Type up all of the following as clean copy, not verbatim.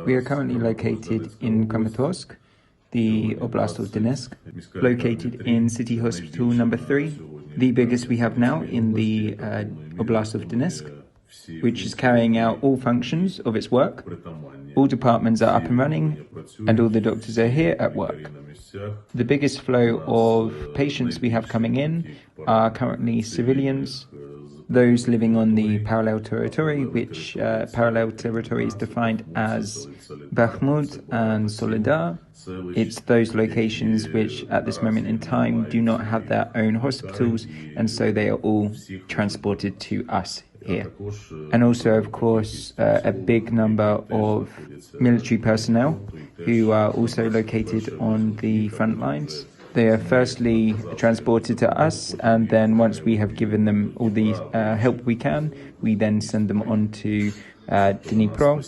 We are currently located in Kramatorsk, the Oblast of Donetsk, located in City Hospital number 3, the biggest we have now in the Oblast of Donetsk, which is carrying out all functions of its work. All departments are up and running, and all the doctors are here at work. The biggest flow of patients we have coming in are currently civilians, those living on the parallel territory, which parallel territory is defined as Bakhmut and Soledar. It's those locations which at this moment in time do not have their own hospitals, and so they are all transported to us here. And also, of course, a big number of military personnel who are also located on the front lines. They are firstly transported to us, and then once we have given them all the help we can, we then send them on to Dnipro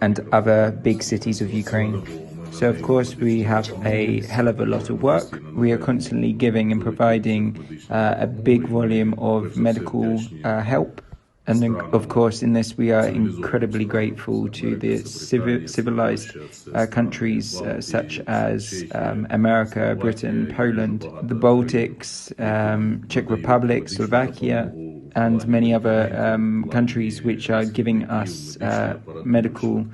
and other big cities of Ukraine. So, of course, we have a hell of a lot of work. We are constantly giving and providing a big volume of medical help. And then, of course, in this, we are incredibly grateful to the civilized countries such as America, Britain, Poland, the Baltics, Czech Republic, Slovakia, and many other countries which are giving us medical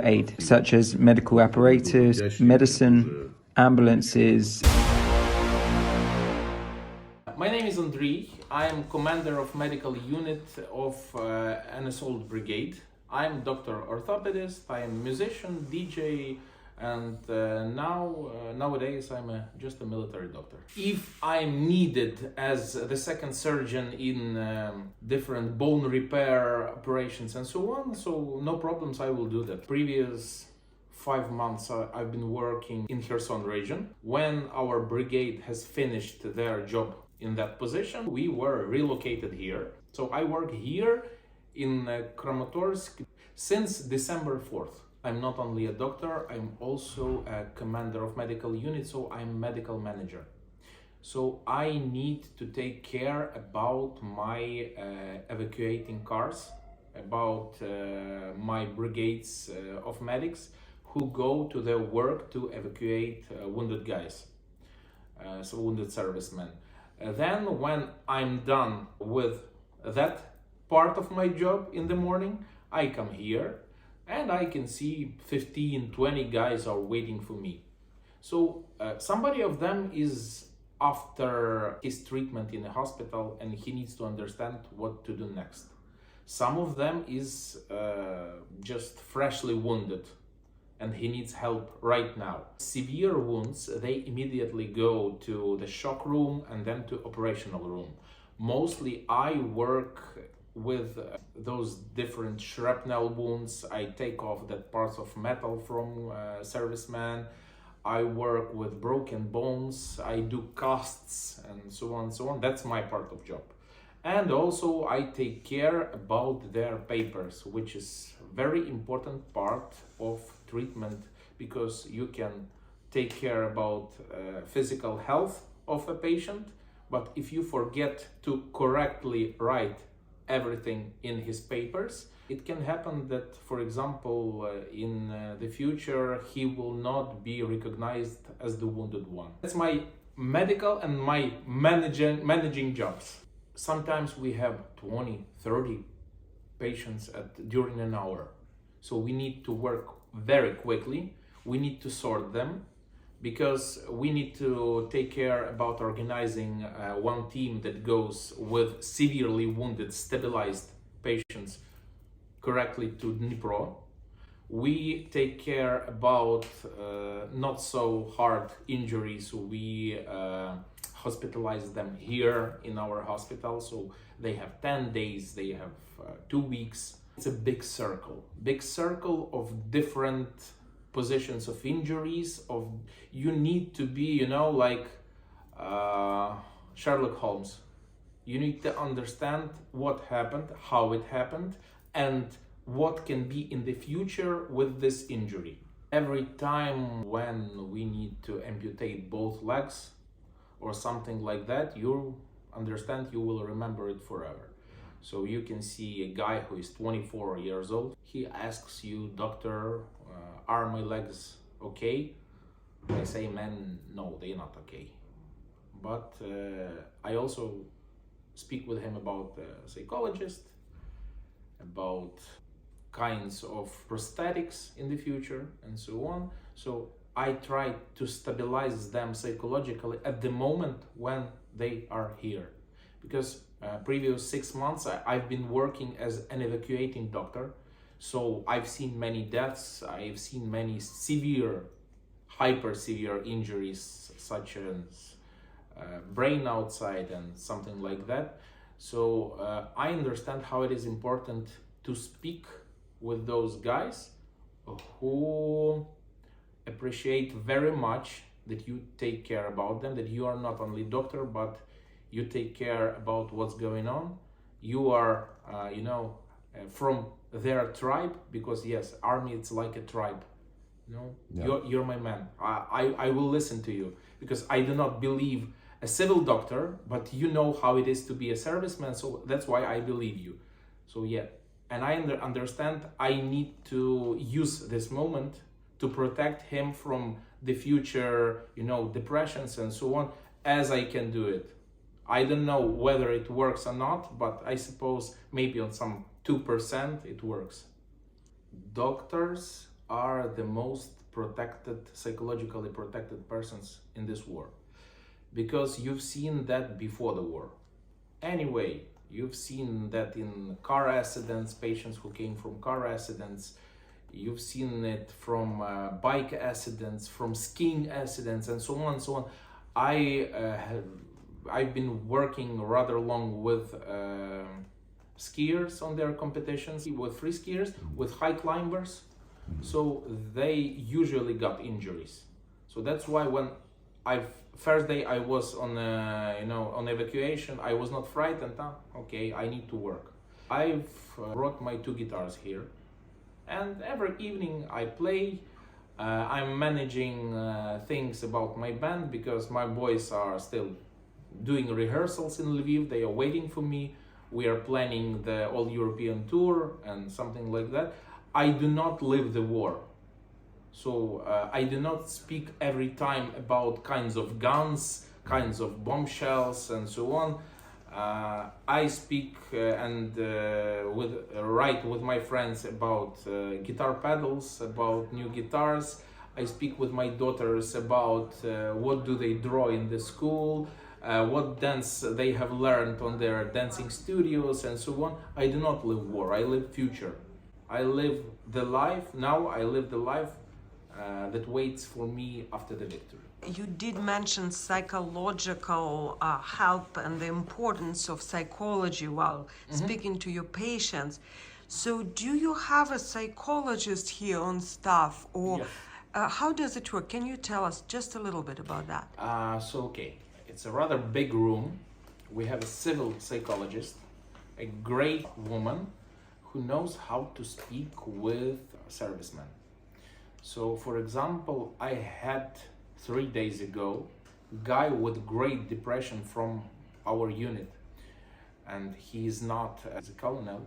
aid, such as medical apparatus, medicine, ambulances. My name is Andriy. I am commander of medical unit of an assault brigade. I am doctor orthopedist, I am musician, DJ, and nowadays I'm just a military doctor. If I'm needed as the second surgeon in different bone repair operations and so on, so no problems, I will do that. Previous 5 months I've been working in Kherson region. When our brigade has finished their job in that position, we were relocated here. So I work here in Kramatorsk since December 4th. I'm not only a doctor, I'm also a commander of medical unit, so I'm medical manager. So I need to take care about my evacuating cars, about my brigades of medics who go to their work to evacuate wounded guys, so wounded servicemen. Then when I'm done with that part of my job in the morning, I come here and I can see 15, 20 guys are waiting for me. So somebody of them is after his treatment in the hospital and he needs to understand what to do next. Some of them is just freshly wounded and he needs help right now. Severe wounds, they immediately go to the shock room and then to operational room. Mostly I work with those different shrapnel wounds. I take off that parts of metal from servicemen. I work with broken bones. I do casts and so on and so on. That's my part of job. And also I take care about their papers, which is very important part of treatment, because you can take care about physical health of a patient, but if you forget to correctly write everything in his papers, it can happen that, for example, in the future he will not be recognized as the wounded one. That's my medical and my managing jobs. Sometimes we have 20, 30 patients during an hour. So we need to work very quickly. We need to sort them because we need to take care about organizing one team that goes with severely wounded, stabilized patients correctly to Dnipro. We take care about not so hard injuries. We hospitalize them here in our hospital. So they have 10 days, they have 2 weeks. It's a big circle of different positions of injuries. You need to be, like Sherlock Holmes. You need to understand what happened, how it happened, and what can be in the future with this injury. Every time when we need to amputate both legs or something like that, you understand, you will remember it forever. So you can see a guy who is 24 years old. He asks you, doctor, are my legs okay? I say, man, no, they're not okay. But I also speak with him about the psychologist, about kinds of prosthetics in the future and so on. So I try to stabilize them psychologically at the moment when they are here. Because previous 6 months I've been working as an evacuating doctor. So I've seen many deaths, I've seen many severe, hyper severe injuries such as brain outside and something like that. So I understand how it is important to speak with those guys who appreciate very much that you take care about them, that you are not only doctor, but you take care about what's going on. You are, from their tribe, because yes, army, it's like a tribe. Yeah. You're my man. I will listen to you, because I do not believe a civil doctor, but you know how it is to be a serviceman, so that's why I believe you. So yeah, and I understand I need to use this moment to protect him from the future, depressions and so on, as I can do it. I don't know whether it works or not, but I suppose maybe on some 2% it works. Doctors are the most protected, psychologically protected persons in this war, because you've seen that before the war. Anyway, you've seen that in car accidents, patients who came from car accidents, you've seen it from bike accidents, from skiing accidents, and so on and so on. I've been working rather long with skiers on their competitions, with free skiers, with high climbers. So they usually got injuries. So that's why when first day I was on on evacuation, I was not frightened. Okay, I need to work. I've brought my 2 guitars here, and every evening I play. I'm managing things about my band, because my boys are still doing rehearsals in Lviv. They are waiting for me. We are planning the all-European tour and something like that. I do not live the war. So I do not speak every time about kinds of guns, kinds of bombshells and so on. I speak and write with my friends about guitar pedals, about new guitars. I speak with my daughters about what do they draw in the school, what dance they have learned on their dancing studios and so on. I do not live war, I live future. I live the life, now I live the life that waits for me after the victory. You did mention psychological help and the importance of psychology while speaking to your patients. So do you have a psychologist here on staff, or Yes. How does it work? Can you tell us just a little bit about that? Okay, it's a rather big room. We have a civil psychologist, a great woman who knows how to speak with servicemen. So, for example, I had 3 days ago a guy with great depression from our unit, and he is not as a colonel,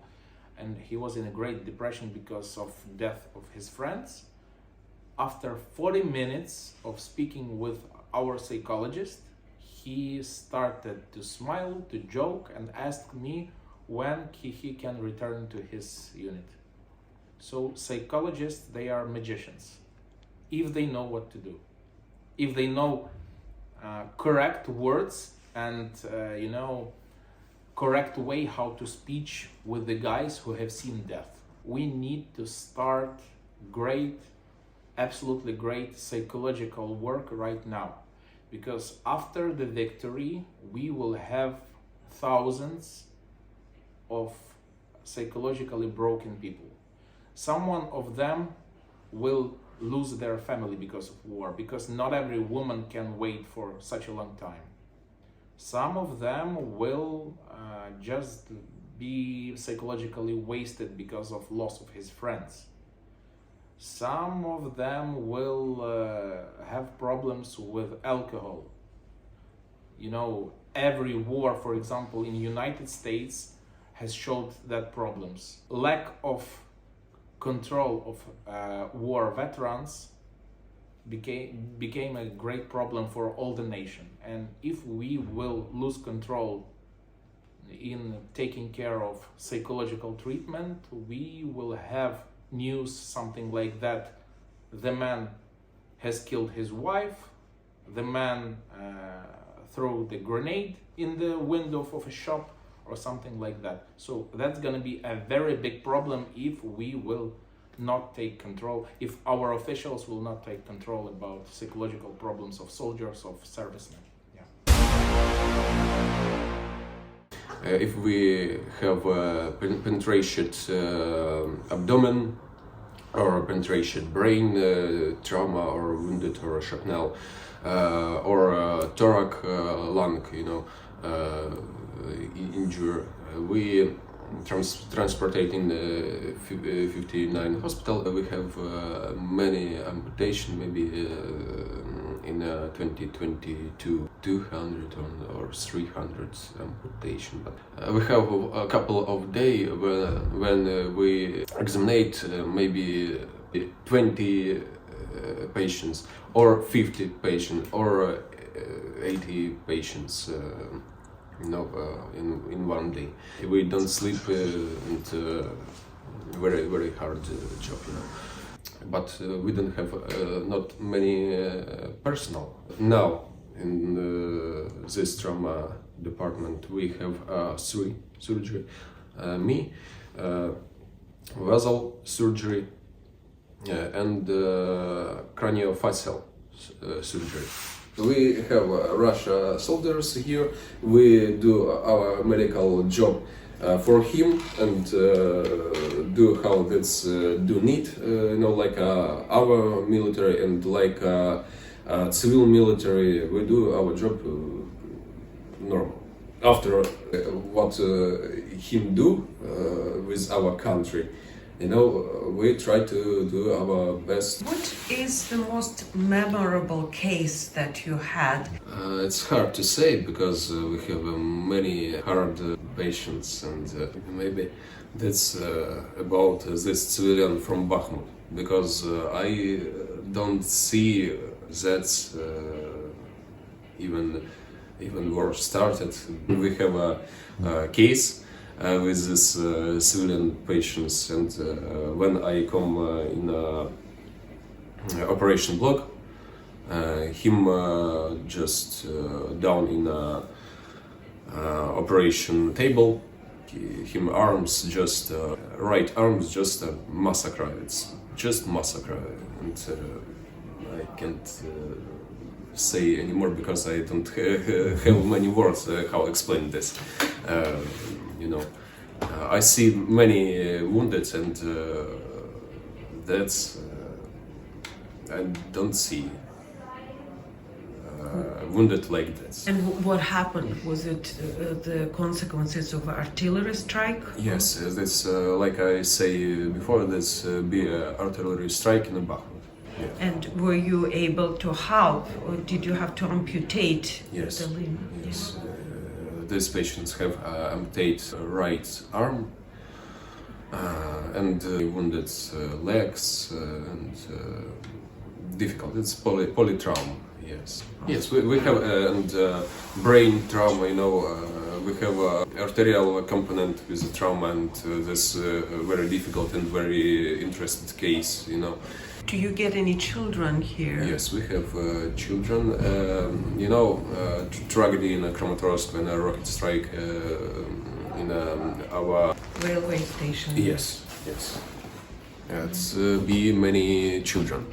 and he was in a great depression because of death of his friends. After 40 minutes of speaking with our psychologist, he started to smile, to joke, and asked me when he can return to his unit. So psychologists, they are magicians, if they know what to do. If they know correct words and correct way how to speak with the guys who have seen death. We need to start absolutely great psychological work right now, because after the victory we will have thousands of psychologically broken people. Some of them will lose their family because of war, because not every woman can wait for such a long time. Some of them will just be psychologically wasted because of loss of his friends. Some of them will have problems with alcohol. Every war, for example, in the United States has showed that problems. Lack of control of war veterans became a great problem for all the nation. And if we will lose control in taking care of psychological treatment, we will have news something like that: the man has killed his wife, the man threw the grenade in the window of a shop, or something like that. So that's gonna be a very big problem if we will not take control, if our officials will not take control about psychological problems of soldiers, of servicemen. If we have a penetrated abdomen or penetrated brain trauma or wounded or shrapnel or thorax lung, injury, we transported in 59 hospital. We have many amputation, maybe in 2022 200 or 300 amputation. But we have a couple of days when we examine maybe 20 patients or 50 patients or 80 patients. In one day. We don't sleep and very hard job, But we don't have not many personnel. Now in this trauma department we have 3 surgery, me, vessel surgery, and craniofacial surgery. We have Russia soldiers here. We do our medical job for him and do how that's do need, like our military and like civil military. We do our job normal. After what him do with our country, we try to do our best. What is the most memorable case that you had? It's hard to say because we have many hard patients, and maybe that's about this civilian from Bakhmut, because I don't see that even war started. We have a case with this civilian patients, and when I come in operation block, him just down in operation table, him arms just right arms just massacre. It's just massacre, and I can't say anymore because I don't have many words how explain this. I see many wounded, and that's I don't see wounded like this. And what happened? Was it the consequences of artillery strike? Yes, this like I say before, this be an artillery strike in the Bakhmut. Yeah. And were you able to help, or did you have to amputate Yes. the limb? Yes. These patients have amputated right arm and wounded legs and difficult. It's polytrauma. Yes. Yes, we have and brain trauma. We have arterial component with the trauma, and this very difficult and very interesting case. Do you get any children here? Yes, we have children. Tragedy in Kramatorsk when a rocket strike in our Railway station? Yes. It's be many children.